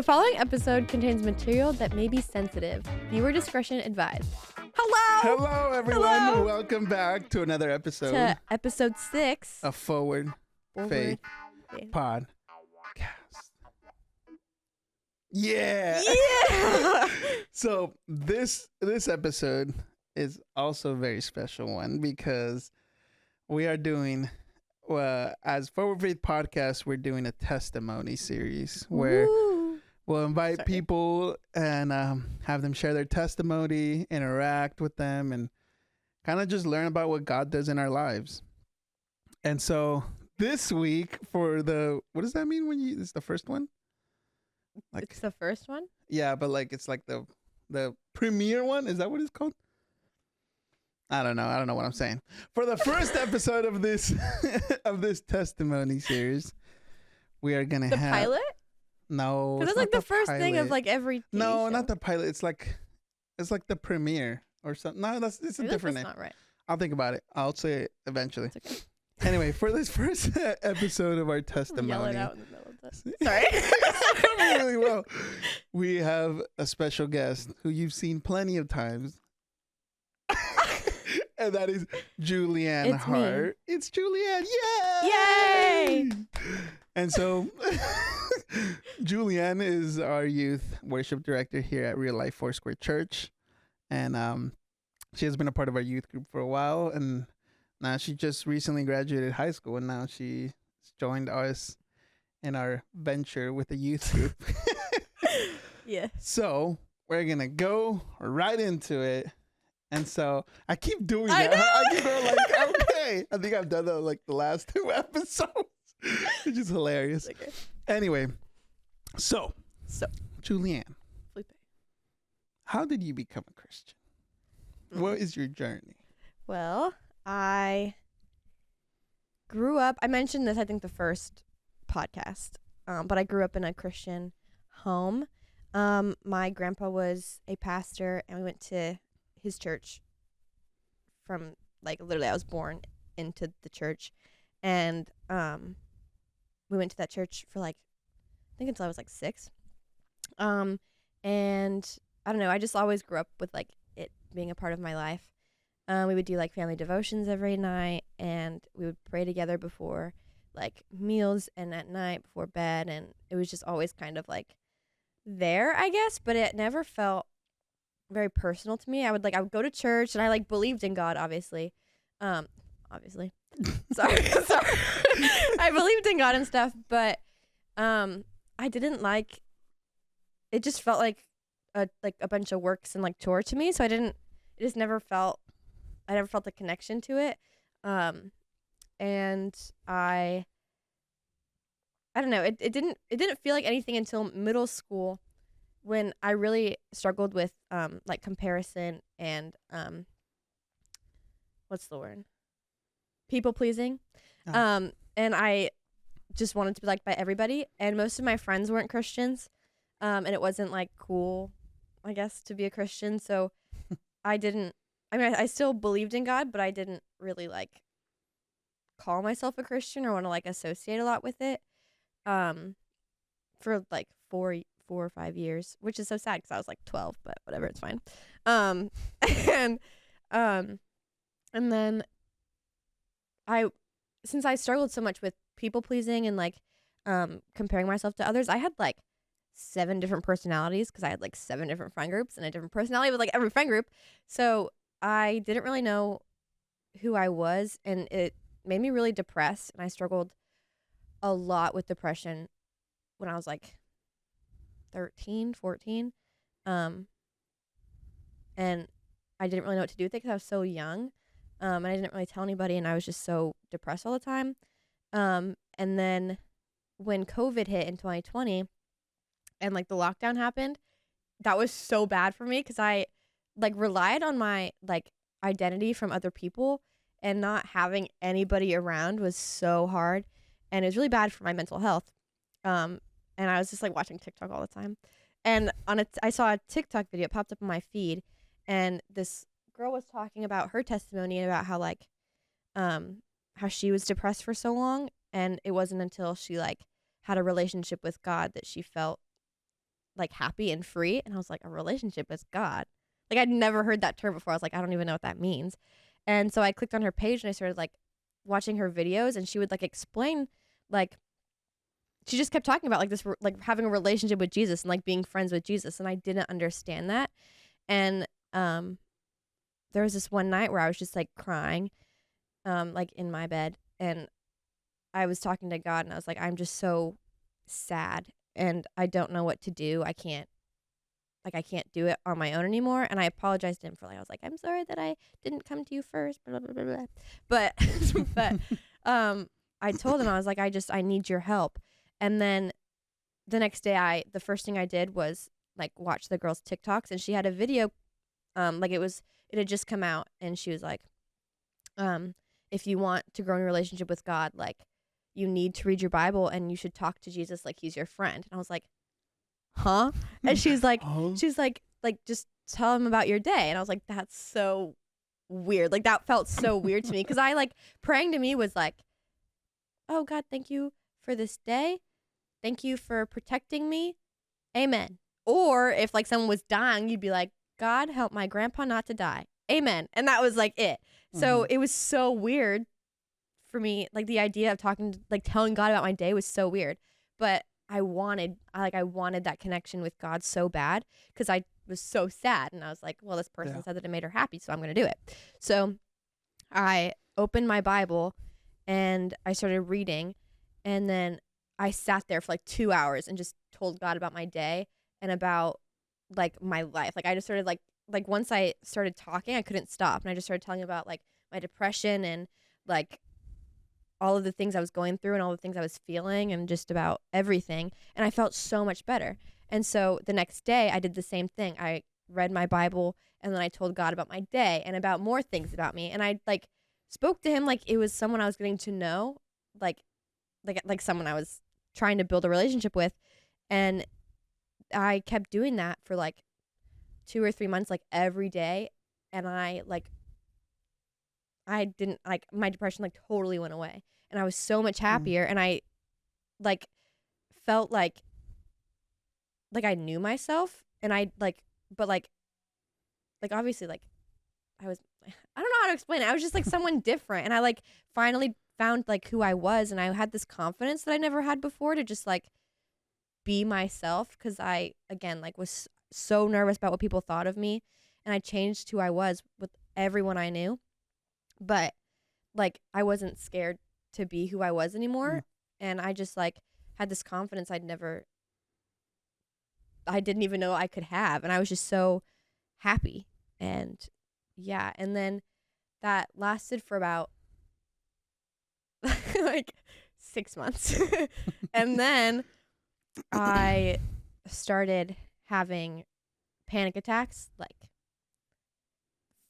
The following episode contains material that may be sensitive. Viewer discretion advised. Hello! Hello, everyone. Hello. Welcome back to another episode To episode 6. of Forward Faith Podcast. Yeah. Yeah! So this episode is also a very special one because we are doing, as Forward Faith Podcast, we're doing a testimony series where Woo. we'll invite people and have them share their testimony, interact with them, and kind of just learn about what God does in our lives. And so this week for what does that mean when it's the first one? Like, It's the first one? yeah, but like it's like the premiere one. Is that what it's called? I don't know what I'm saying. For the first episode of this of this testimony series, we are gonna The have pilot? No, Because it's it's like not the first thing of pilot. like every TV No, show. not the pilot. It's like the premiere or something. No, it's a I feel like different that's name. not right. I'll think about it. I'll say it eventually. It's okay. Anyway, for this first episode of our testimony, Yell it out in the middle of this. Sorry. really well. We have a special guest who you've seen plenty of times. And that is Julianne It's me. Hart. It's Julianne. Yay! And so Julianne is our youth worship director here at Real Life Foursquare Church. And she has been a part of our youth group for a while. And now she just recently graduated high school. And now she's joined us in our venture with the youth group. Yeah. So we're going to go right into it. And so I keep doing I that. know. I keep going like, okay. I think I've done that like the last 2 episodes, which is hilarious. Okay. Anyway, so So, Julianne, Felipe. how did you become a Christian? What is your journey? Well, I grew up, I mentioned this, I think, the first podcast, but I grew up in a Christian home. My grandpa was a pastor, and we went to his church from, like, literally I was born into the church. And we went to that church for, like, I think until I was, like, 6. And I don't know, I just always grew up with, like, it being a part of my life. We would do like family devotions every night, and we would pray together before like meals and at night before bed, and it was just always kind of like there, I guess, but it never felt very personal to me. I would go to church, and I like believed in God, obviously. Sorry. I believed in God and stuff, but I didn't like it. Just felt like a bunch of works and like chore to me, so I never felt the connection to it. And I don't know, it didn't feel like anything until middle school, when I really struggled with like comparison and what's the word? People pleasing. Oh. And I just wanted to be liked by everybody, and most of my friends weren't Christians. And it wasn't like cool, I guess, to be a Christian, so I still believed in God, but I didn't really like call myself a Christian or want to like associate a lot with it for like 4 or 5 years, which is so sad because I was like 12, but whatever, it's fine. And then since I struggled so much with people pleasing and like comparing myself to others, I had like 7 different personalities because I had like 7 different friend groups and a different personality with like every friend group. So I didn't really know who I was, and it made me really depressed, and I struggled a lot with depression when I was like 13, 14. And I didn't really know what to do with it because I was so young. And I didn't really tell anybody, and I was just so depressed all the time. And then when COVID hit in 2020 and like the lockdown happened, that was so bad for me because I like relied on my like identity from other people, and not having anybody around was so hard, and it was really bad for my mental health. And I was just like watching TikTok all the time, and I saw a TikTok video, it popped up on my feed, and this girl was talking about her testimony and about how like how she was depressed for so long, and it wasn't until she like had a relationship with God that she felt like happy and free. And I was like, a relationship with God. Like I'd never heard that term before. I was like, I don't even know what that means. And so I clicked on her page and I started like watching her videos, and she would like explain like she just kept talking about like this like having a relationship with Jesus and like being friends with Jesus, and I didn't understand that. And there was this one night where I was just like crying like in my bed, and I was talking to God, and I was like, I'm just so sad and I don't know what to do. I can't do it on my own anymore. And I apologized to him for like, I was like, I'm sorry that I didn't come to you first, blah, blah, blah, blah. But, but, I told him, I was like, I need your help. And then the next day the first thing I did was like watch the girl's TikToks, and she had a video, like it had just come out, and she was like, if you want to grow in a relationship with God, like you need to read your Bible and you should talk to Jesus like he's your friend. And I was like, huh? And she's like, Oh. just tell him about your day. And I was like, that's so weird. Like that felt so weird to me, because I like praying to me was like, oh God, thank you for this day. Thank you for protecting me. Amen. Or if like someone was dying, you'd be like, God, help my grandpa not to die. Amen. And that was like it. So it was so weird for me. Like the idea of telling God about my day was so weird. But I wanted that connection with God so bad, because I was so sad. And I was like, well, this person said that it made her happy, so I'm going to do it. So I opened my Bible and I started reading. And then I sat there for like 2 hours and just told God about my day and about like my life. Like I just started like once I started talking, I couldn't stop. And I just started telling about like my depression and like all of the things I was going through and all the things I was feeling and just about everything. And I felt so much better. And so the next day I did the same thing. I read my Bible, and then I told God about my day and about more things about me. And I like spoke to him like it was someone I was getting to know, like someone I was trying to build a relationship with. And I kept doing that for like 2 or 3 months, like every day. And I didn't like, my depression like totally went away, and I was so much happier. And I like felt like I knew myself, and I like, but like obviously like I don't know how to explain it. I was just like someone different, and I like finally found like who I was, and I had this confidence that I never had before to just like be myself, because I again like was so nervous about what people thought of me, and I changed who I was with everyone I knew. But like I wasn't scared to be who I was anymore, and I just like had this confidence I didn't even know I could have, and I was just so happy. And yeah, and then that lasted for about like 6 months. And then I started having panic attacks like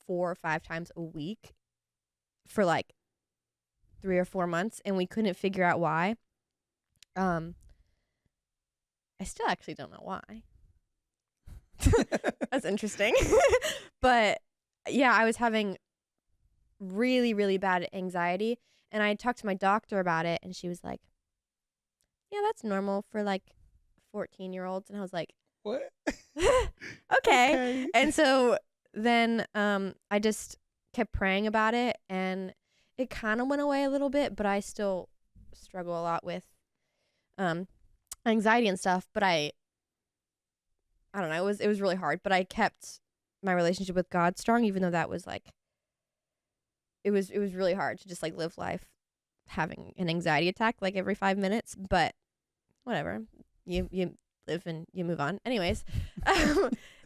4 or 5 times a week for like 3 or 4 months, and we couldn't figure out why. I still actually don't know why. That's interesting. But yeah, I was having really, really bad anxiety, and I talked to my doctor about it, and she was like, yeah, that's normal for like 14-year-olds. And I was like, What? okay. And so then I just kept praying about it, and it kind of went away a little bit, but I still struggle a lot with anxiety and stuff. But I don't know, it was really hard, but I kept my relationship with God strong, even though that was like it was really hard to just like live life having an anxiety attack like every 5 minutes. But whatever, you live and you move on anyways.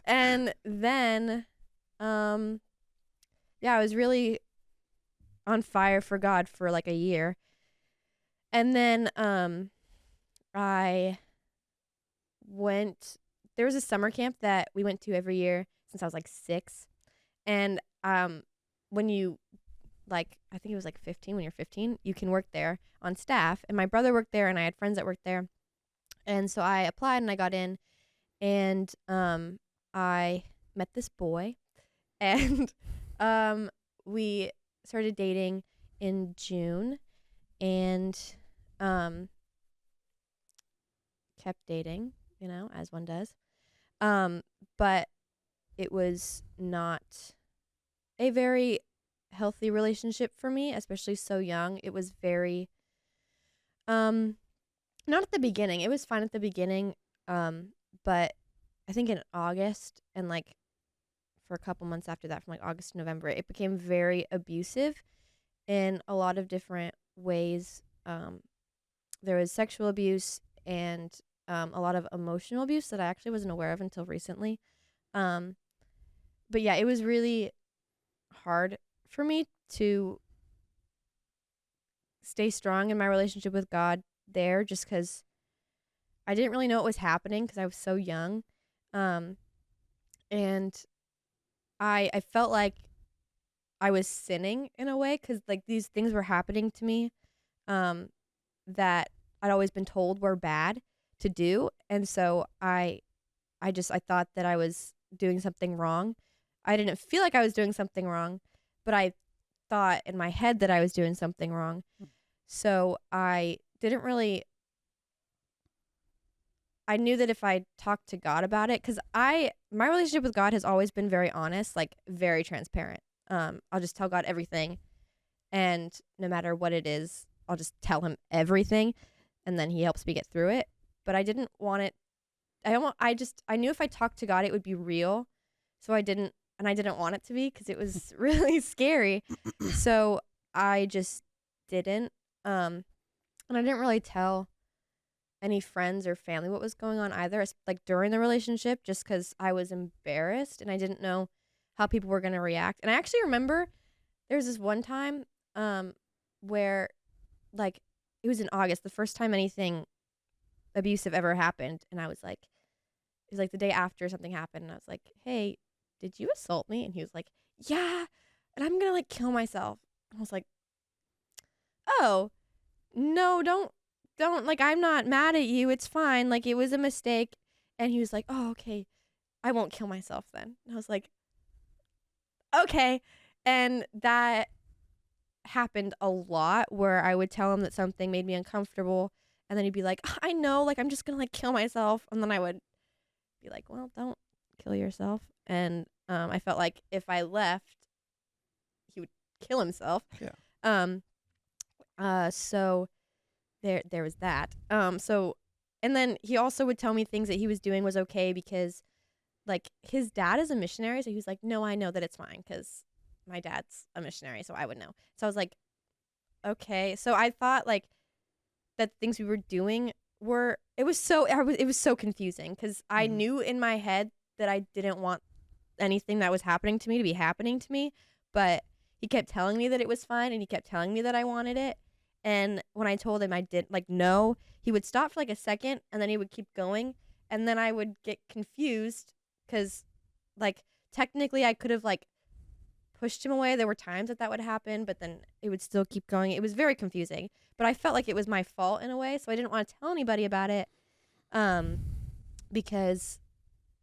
And then yeah, I was really on fire for God for like a year. And then there was a summer camp that we went to every year since I was like 6. And when you like, I think it was like 15, when you're 15, you can work there on staff. And my brother worked there, and I had friends that worked there. And so I applied and I got in, and I met this boy, and we started dating in June, and kept dating, as one does. But it was not a very healthy relationship for me, especially so young. It was very not at the beginning. It was fine at the beginning. But I think in August and like for a couple months after that, from like August to November, it became very abusive in a lot of different ways. There was sexual abuse and a lot of emotional abuse that I actually wasn't aware of until recently. But yeah, it was really hard for me to stay strong in my relationship with God there, just because I didn't really know what was happening because I was so young. And I felt like I was sinning in a way because like these things were happening to me that I'd always been told were bad to do. And so I thought that I was doing something wrong. I didn't feel like I was doing something wrong, but I thought in my head that I was doing something wrong. So I didn't really, I knew that if I talked to God about it, because my relationship with God has always been very honest, like very transparent. I'll just tell God everything, and no matter what it is, I'll just tell him everything, and then he helps me get through it. But I didn't want it. I knew if I talked to God, it would be real. So I didn't want it to be because it was really scary. So I just didn't. And I didn't really tell any friends or family what was going on either, like during the relationship, just because I was embarrassed and I didn't know how people were going to react. And I actually remember there was this one time where, like, it was in August, the first time anything abusive ever happened. And I was like, it was like the day after something happened. And I was like, hey, did you assault me? And he was like, yeah. And I'm going to like kill myself. And I was like, oh, no, don't, like, I'm not mad at you. It's fine. Like, it was a mistake. And he was like, oh, okay. I won't kill myself then. And I was like, okay. And that happened a lot where I would tell him that something made me uncomfortable. And then he'd be like, I know, like, I'm just going to like kill myself. And then I would be like, well, don't kill yourself. And I felt like if I left, he would kill himself. Yeah. So there was that. So, and then he also would tell me things that he was doing was okay because, like, his dad is a missionary. So he was like, no, I know that it's fine because my dad's a missionary, so I would know. So I was like, okay. So I thought like that things we were doing it was so confusing because I knew in my head that I didn't want anything that was happening to me to be happening to me, but he kept telling me that it was fine and he kept telling me that I wanted it. And when I told him I didn't, like, no, he would stop for like a second and then he would keep going. And then I would get confused because, like, technically I could have, like, pushed him away. There were times that would happen, but then it would still keep going. It was very confusing. But I felt like it was my fault in a way, so I didn't want to tell anybody about it because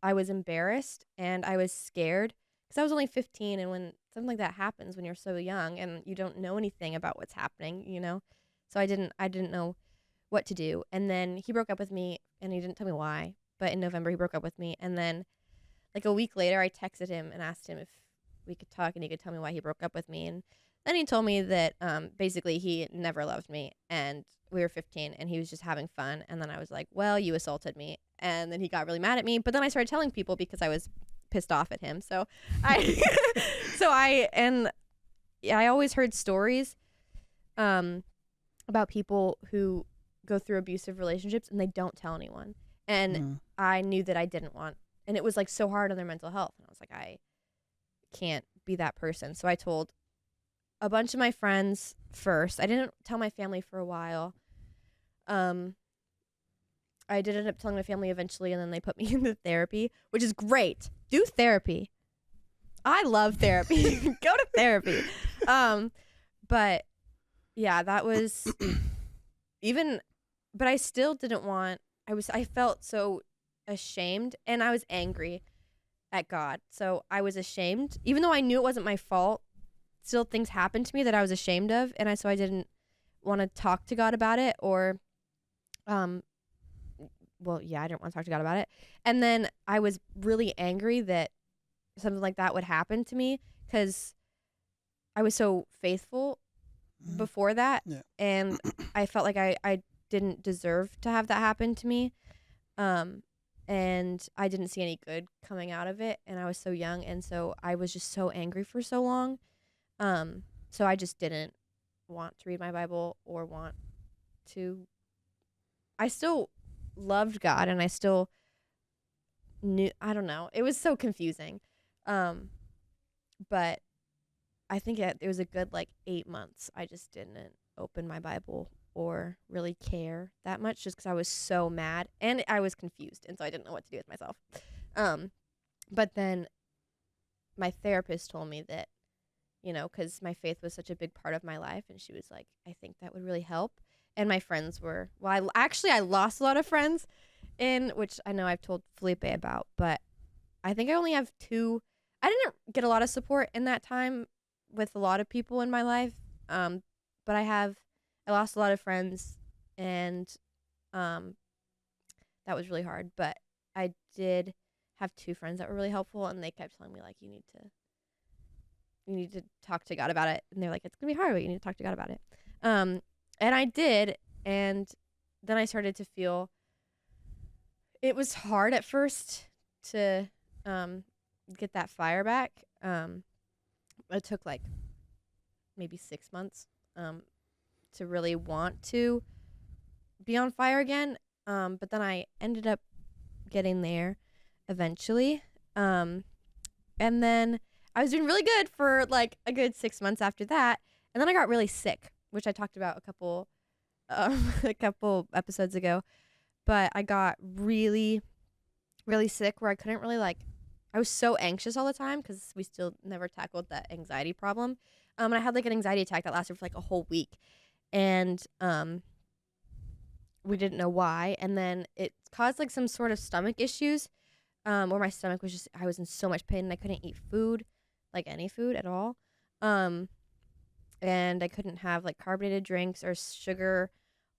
I was embarrassed and I was scared because I was only 15, and when something like that happens when you're so young and you don't know anything about what's happening, so I didn't know what to do. And then he broke up with me and he didn't tell me why, but in November he broke up with me. And then like a week later I texted him and asked him if we could talk and he could tell me why he broke up with me. And then he told me that basically he never loved me and we were 15 and he was just having fun. And then I was like, well, you assaulted me. And then he got really mad at me. But then I started telling people because I was pissed off at him. So I always heard stories about people who go through abusive relationships and they don't tell anyone. And I knew that I didn't want, and it was like so hard on their mental health. And I was like, I can't be that person. So I told a bunch of my friends first. I didn't tell my family for a while. I did end up telling my family eventually, and then they put me into therapy, which is great. Do therapy. I love therapy. Go to therapy. But yeah, that was but I still didn't want, I felt so ashamed and I was angry at God. So I was ashamed, even though I knew it wasn't my fault. Still things happened to me that I was ashamed of, and so I didn't want to talk to God about it or I didn't want to talk to God about it. And then I was really angry that something like that would happen to me because I was so faithful before that. Yeah. And I felt like I didn't deserve to have that happen to me. And I didn't see any good coming out of it. And I was so young. And so I was just so angry for so long. So I just didn't want to read my Bible or want to. I still loved God and I still knew, I don't know. It was so confusing. But I think it was a good 8 months. I just didn't open my Bible or really care that much just because I was so mad and I was confused. And so I didn't know what to do with myself. But then my therapist told me that, because my faith was such a big part of my life. And she was like, I think that would really help. And my friends were, I lost a lot of friends which I know I've told Felipe about, but I think I only have 2. I didn't get a lot of support in that time with a lot of people in my life. But I lost a lot of friends and, that was really hard, but I did have 2 friends that were really helpful and they kept telling me you need to talk to God about it. And they're like, it's going to be hard, but you need to talk to God about it. And I did. And then I started to feel it was hard at first to get that fire back. It took maybe 6 months to really want to be on fire again. But then I ended up getting there eventually. And then I was doing really good for a good 6 months after that. And then I got really sick, which I talked about a couple episodes ago. But I got really, really sick where I couldn't really I was so anxious all the time because we still never tackled that anxiety problem. And I had an anxiety attack that lasted for a whole week. And we didn't know why. And then it caused some sort of stomach issues where my stomach was I was in so much pain and I couldn't eat food, any food at all. And I couldn't have carbonated drinks or sugar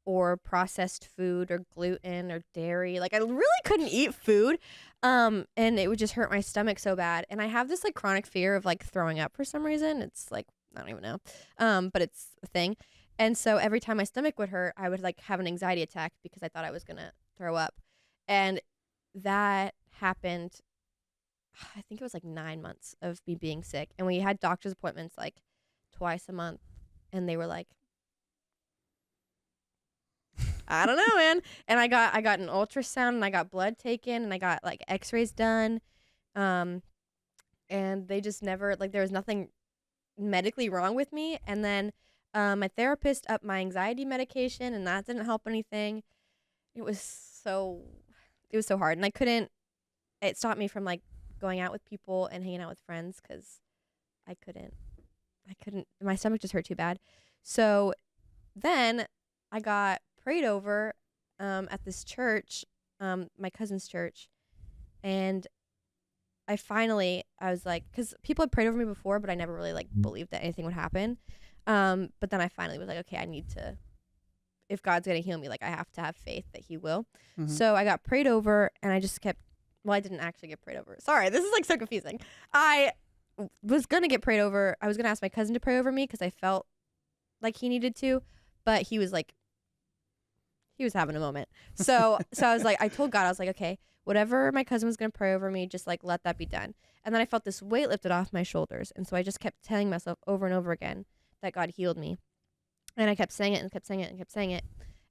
or processed food or gluten or dairy. I really couldn't eat food. And it would just hurt my stomach so bad. And I have this chronic fear of throwing up for some reason. It's I don't even know. But it's a thing. And so every time my stomach would hurt, I would have an anxiety attack because I thought I was going to throw up. And that happened, I think it was 9 months of me being sick. And we had doctor's appointments twice a month. And they were I don't know, man. And I got an ultrasound and I got blood taken and I got x-rays done. And they just never, there was nothing medically wrong with me. And then my therapist upped my anxiety medication and that didn't help anything. It was so hard. And it stopped me from going out with people and hanging out with friends because I couldn't, my stomach just hurt too bad. So then I got prayed over at this church, my cousin's church. And I was because people had prayed over me before, but I never really believed that anything would happen. But then I finally was okay, I need to, if God's going to heal me, I have to have faith that he will. Mm-hmm. So I got prayed over and I just kept, I didn't actually get prayed over. Sorry, this is so confusing. I was going to get prayed over. I was going to ask my cousin to pray over me because I felt like he needed to, but he was he was having a moment. So I was I told God, I was okay, whatever my cousin was going to pray over me, just let that be done. And then I felt this weight lifted off my shoulders. And so I just kept telling myself over and over again that God healed me. And I kept saying it and kept saying it and kept saying it.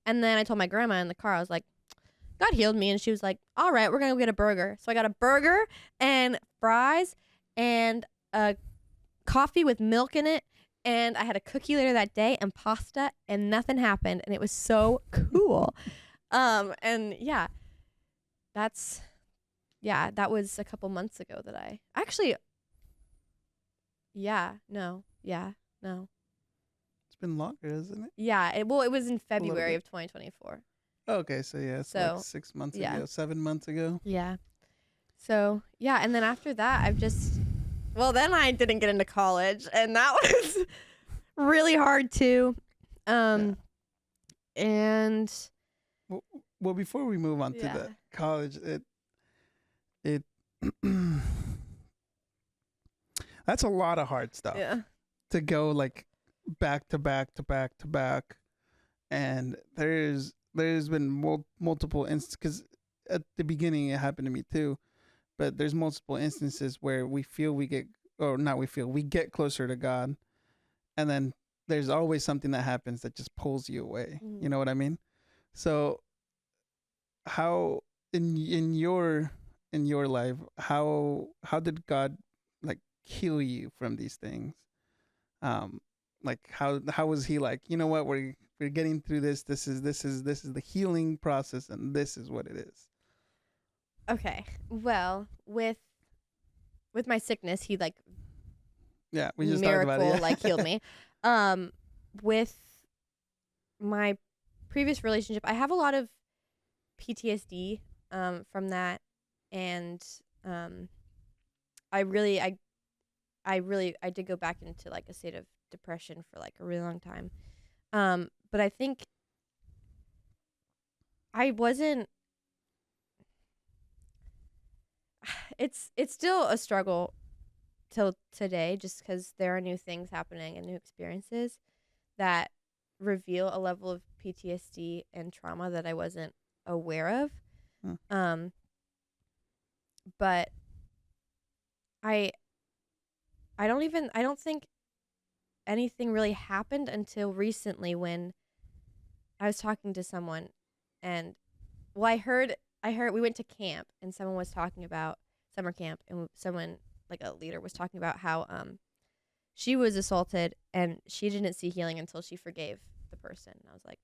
And then I told my grandma in the car, I was God healed me. And she was all right, we're going to go get a burger. So I got a burger and fries and a coffee with milk in it. And I had a cookie later that day and pasta and nothing happened. And it was so cool. And yeah, that was a couple months ago that I actually, no. It's been longer, isn't it? Yeah. It was in February of 2024. Okay. So yeah, it's 6 months ago, 7 months ago. Yeah. So yeah. And then after that, then I didn't get into college and that was really hard too. And well, before we move on to the college, it that's a lot of hard stuff. Yeah. To go like back to back to back to back, and there's been multiple instances, because at the beginning it happened to me too, but there's multiple instances where we get closer to God, and then there's always something that happens that just pulls you away. Mm. You know what I mean? So how in your life, how did God like heal you from these things? Like how was he like, you know what, we're getting through this. This is the healing process, and this is what it is. Okay. Well, with my sickness, he like we just miracle talked about it. like healed me. With my previous relationship, I have a lot of PTSD from that, and I did go back into like a state of depression for like a really long time. But I think I wasn't. It's still a struggle till today, just because there are new things happening and new experiences that reveal a level of PTSD and trauma that I wasn't aware of. But I don't think anything really happened until recently, when I was talking to someone, and I heard we went to camp, and someone was talking about summer camp, and someone like a leader was talking about how she was assaulted and she didn't see healing until she forgave the person. And I was like,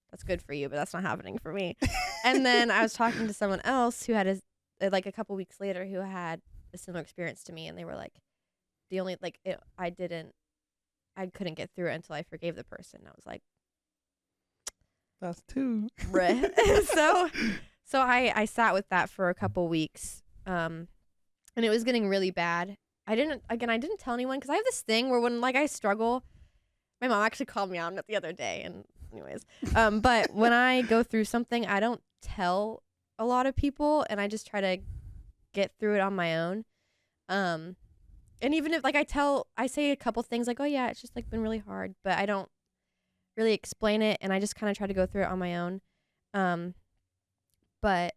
that's good for you, but that's not happening for me. And then I was talking to someone else who had a couple weeks later, who had a similar experience to me, and they were like, I couldn't get through it until I forgave the person. And I was like, that's two. So I sat with that for a couple weeks, and it was getting really bad. I didn't tell anyone, because I have this thing where when like I struggle, my mom actually called me on it the other day, and anyways, but when I go through something, I don't tell a lot of people, and I just try to get through it on my own. And even if like I say a couple things like, oh yeah, it's just like been really hard, but I don't really explain it, and I just kind of try to go through it on my own. But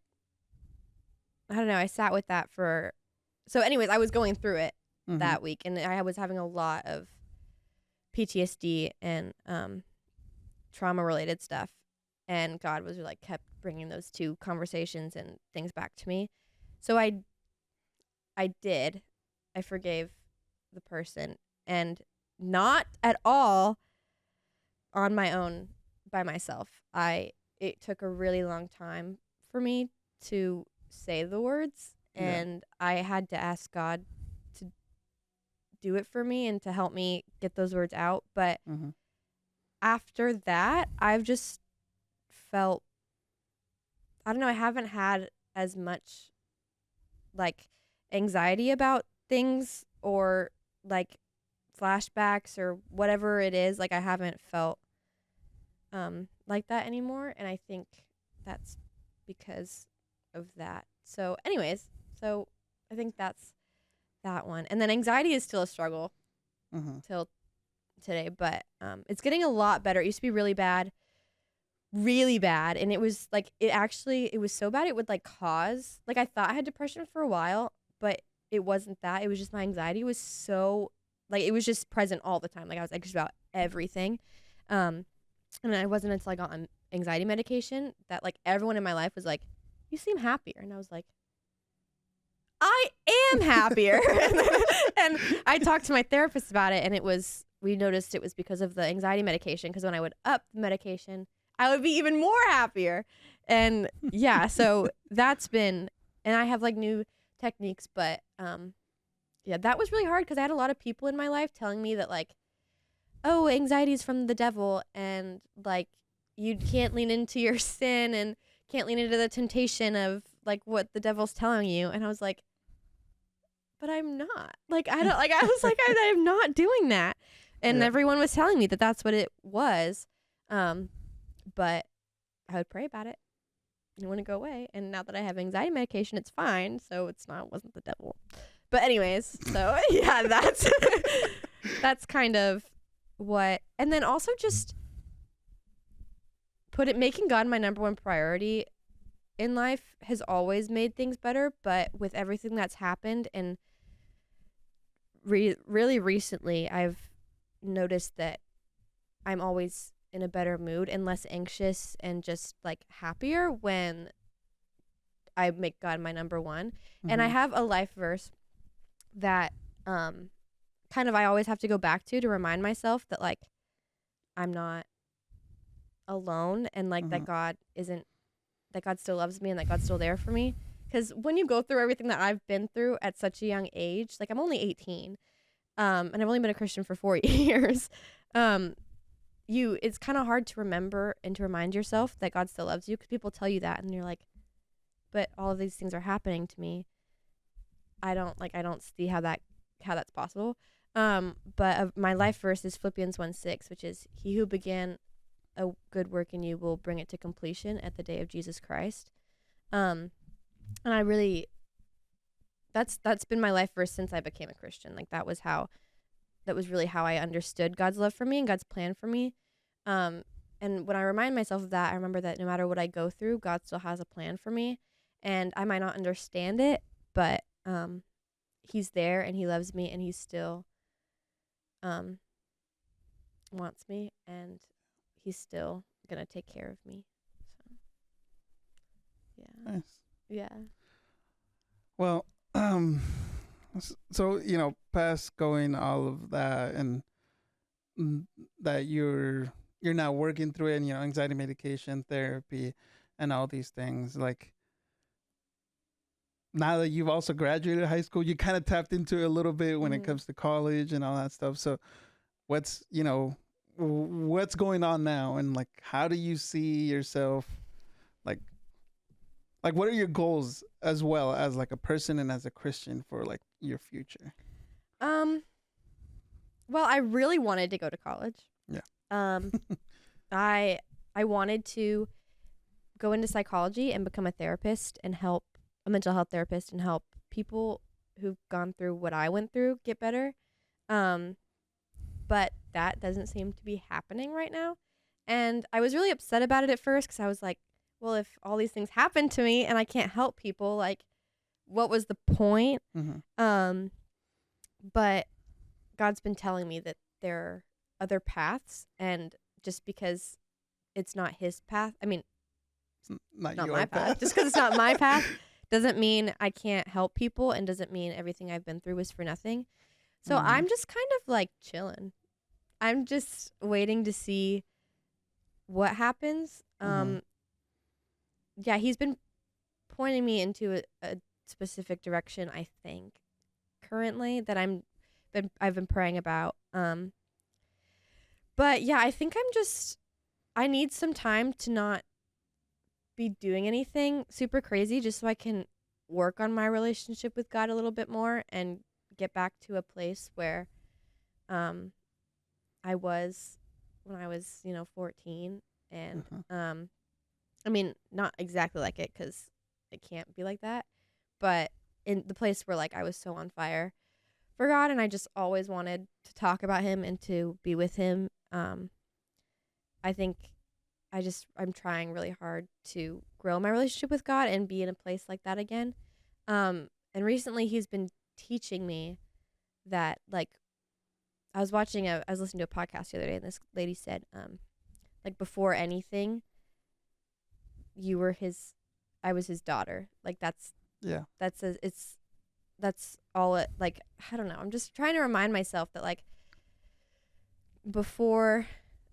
I don't know, I sat with that so anyways, I was going through it that week, and I was having a lot of PTSD and trauma related stuff, and God was like kept bringing those two conversations and things back to me. So I forgave the person, and not at all on my own by myself. It took a really long time for me to say the words, and I had to ask God to do it for me and to help me get those words out. But after that, I've just felt, I don't know, I haven't had as much like anxiety about things, or like flashbacks or whatever it is. Like I haven't felt like that anymore, and I think that's because of that. So anyways, so I think that's that one. And then anxiety is still a struggle till today, but it's getting a lot better. It used to be really bad, and it was like it was so bad it would like cause, like I thought I had depression for a while, but it wasn't that. It was just my anxiety was so, like, it was just present all the time. Like I was anxious about everything. And it wasn't until I got on anxiety medication that like everyone in my life was like, you seem happier. And I was like, I am happier. And I talked to my therapist about it, and we noticed it was because of the anxiety medication, because when I would up the medication, I would be even more happier. And yeah, so that's been, and I have like new techniques, but yeah, that was really hard, because I had a lot of people in my life telling me that like, oh, anxiety is from the devil, and like you can't lean into your sin and can't lean into the temptation of like what the devil's telling you. And I was like, but I'm not. Like I don't, like I was like, I'm not doing that. And everyone was telling me that that's what it was. But I would pray about it. It wouldn't go away. And now that I have anxiety medication, it's fine. So wasn't the devil. But anyways, so yeah, that's kind of what. And then also just making God my number one priority in life has always made things better. But with everything that's happened and really recently, I've noticed that I'm always in a better mood and less anxious and just like happier when I make God my number one. Mm-hmm. And I have a life verse that kind of I always have to go back to remind myself that like I'm not alone and like that God still loves me and that God's still there for me. Because when you go through everything that I've been through at such a young age, like I'm only 18, and I've only been a Christian for 4 years, it's kind of hard to remember and to remind yourself that God still loves you, because people tell you that and you're like, but all of these things are happening to me. I don't see how that's possible. But my life verse is Philippians 1:6, which is, he who began a good work in you will bring it to completion at the day of Jesus Christ. And I really, that's been my life verse since I became a Christian. Like that was really how I understood God's love for me and God's plan for me. And when I remind myself of that, I remember that no matter what I go through, God still has a plan for me. And I might not understand it, but he's there and he loves me and he still wants me and he's still going to take care of me. So, yeah. Nice. Yeah. Well, so, past going all of that and that you're now working through it and, anxiety medication, therapy, and all these things, like, now that you've also graduated high school, you kind of tapped into it a little bit when it comes to college and all that stuff. So what's going on now? And like, how do you see yourself? Like what are your goals as well as like a person and as a Christian for like your future? Well, I really wanted to go to college. Yeah. I wanted to go into psychology and become a therapist and help a mental health therapist and help people who've gone through what I went through get better. But that doesn't seem to be happening right now. And I was really upset about it at first because I was like, well, if all these things happen to me and I can't help people, like, what was the point? Mm-hmm. But God's been telling me that there are other paths, and just because it's not his path, I mean, it's not my path. Just because it's not my path doesn't mean I can't help people and doesn't mean everything I've been through was for nothing. So I'm just kind of like chilling. I'm just waiting to see what happens. Yeah, he's been pointing me into a specific direction, I think, currently that I've been praying about. But yeah, I think I need some time to not be doing anything super crazy just so I can work on my relationship with God a little bit more and get back to a place where I was when I was 14, and I mean, not exactly like it, because it can't be like that, but in the place where like I was so on fire for God and I just always wanted to talk about him and to be with him. I think I'm trying really hard to grow my relationship with God and be in a place like that again. And recently he's been teaching me that, like, I was listening to a podcast the other day, and this lady said, like, before anything, I was his daughter. Like, that's all it, like, I don't know. I'm just trying to remind myself that, like, before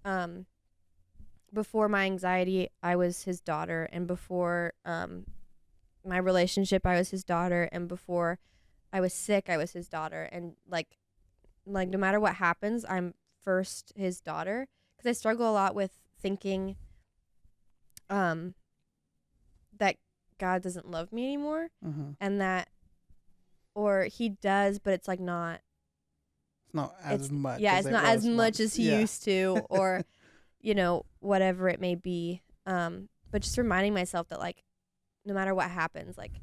my anxiety, I was his daughter, and before my relationship, I was his daughter, and before I was sick, I was his daughter, and like no matter what happens, I'm first his daughter, because I struggle a lot with thinking that God doesn't love me anymore, and that, or he does, but it's like not. It's not as much. Yeah, it's not as much as he used to, or whatever it may be. but just reminding myself that like no matter what happens, like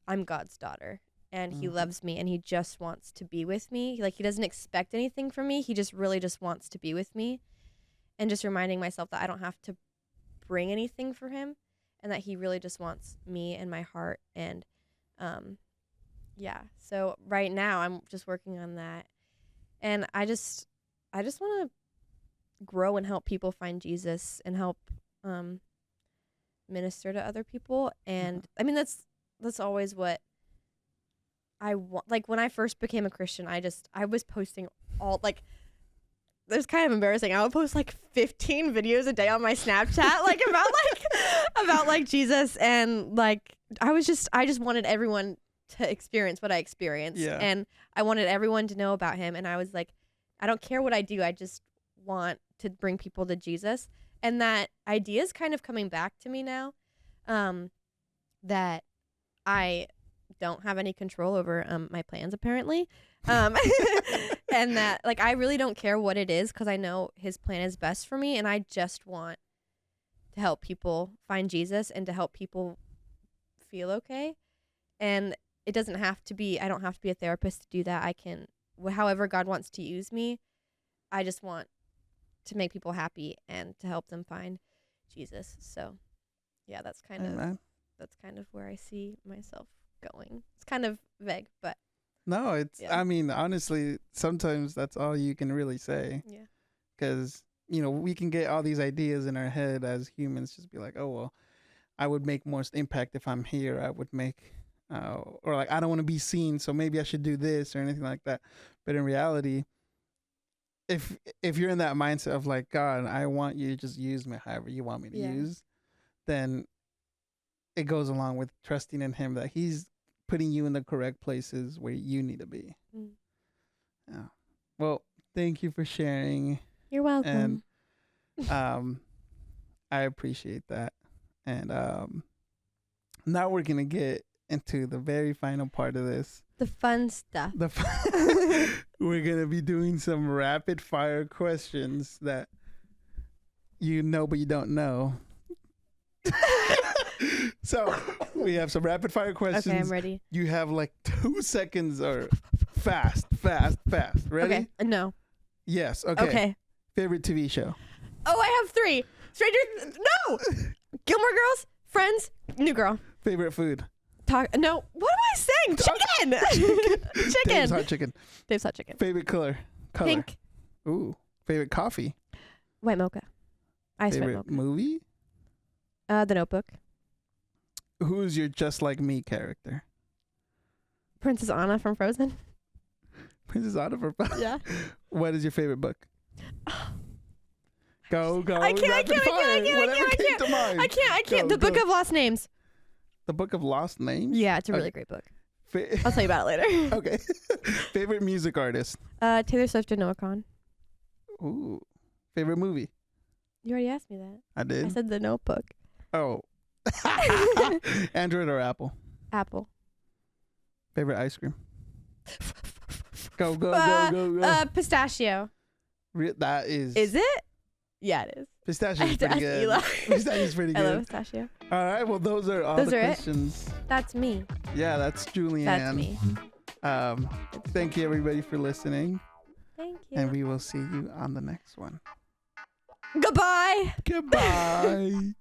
I'm God's daughter and he loves me and he just wants to be with me. Like he doesn't expect anything from me. He just really just wants to be with me. And just reminding myself that I don't have to bring anything for him and that he really just wants me and my heart. And yeah. So right now I'm just working on that. And I just want to grow and help people find Jesus and help minister to other people. And I mean that's always what I want. Like when I first became a Christian, I was posting all like, it's kind of embarrassing. I would post like 15 videos a day on my Snapchat, like about like Jesus, and like I just wanted everyone to experience what I experienced, and I wanted everyone to know about him. And I was like, I don't care what I do, I just want to bring people to Jesus. And that idea is kind of coming back to me now, that I don't have any control over my plans apparently, and that like I really don't care what it is because I know his plan is best for me, and I just want to help people find Jesus and to help people feel okay. And it doesn't have to be, I don't have to be a therapist to do that. I can, however God wants to use me, I just want to make people happy and to help them find Jesus. So yeah, that's kind of where I see myself going. It's kind of vague, but no, it's I mean, honestly, sometimes that's all you can really say. Yeah. Because, you know, we can get all these ideas in our head as humans, just be like, oh, well, I would make more impact if I'm here. I would make, or like, I don't want to be seen, so maybe I should do this or anything like that. But in reality, if you're in that mindset of like, God, I want you to just use me however you want me to use, then it goes along with trusting in him that he's putting you in the correct places where you need to be. Yeah. Well, thank you for sharing. You're welcome. And I appreciate that. And now we're going to get into the very final part of this. The fun stuff. We're going to be doing some rapid fire questions that you know but you don't know. So we have some rapid fire questions. Okay, I'm ready. You have like 2 seconds or fast. Ready? Okay, no. Yes, okay. Favorite TV show? Oh, I have 3. No! Gilmore Girls, Friends, New Girl. Favorite food? No, what am I saying? Chicken! Chicken. Dave's Hot Chicken. Dave's Hot Chicken. Favorite color? Pink. Ooh. Favorite coffee? White mocha. Ice white Favorite mocha. movie? The Notebook. Who's your Just Like Me character? Princess Anna from Frozen. Princess Anna from Frozen? Yeah. What is your favorite book? Go. I can't. The Book of Lost Names. The Book of Lost Names? Yeah, it's a really great book. I'll tell you about it later. Okay. Favorite music artist? Taylor Swift and Noah Kahan. Ooh. Favorite movie? You already asked me that. I did? I said The Notebook. Oh. Android or Apple? Apple. Favorite ice cream? Go. Pistachio. That is... Is it? Yeah, it is. Pistachio's pretty good. Pistachio's pretty good. I love pistachio. All right. Well, those are all the questions. That's me. Yeah, that's Julianne. That's me. Thank you, everybody, for listening. Thank you. And we will see you on the next one. Goodbye. Goodbye.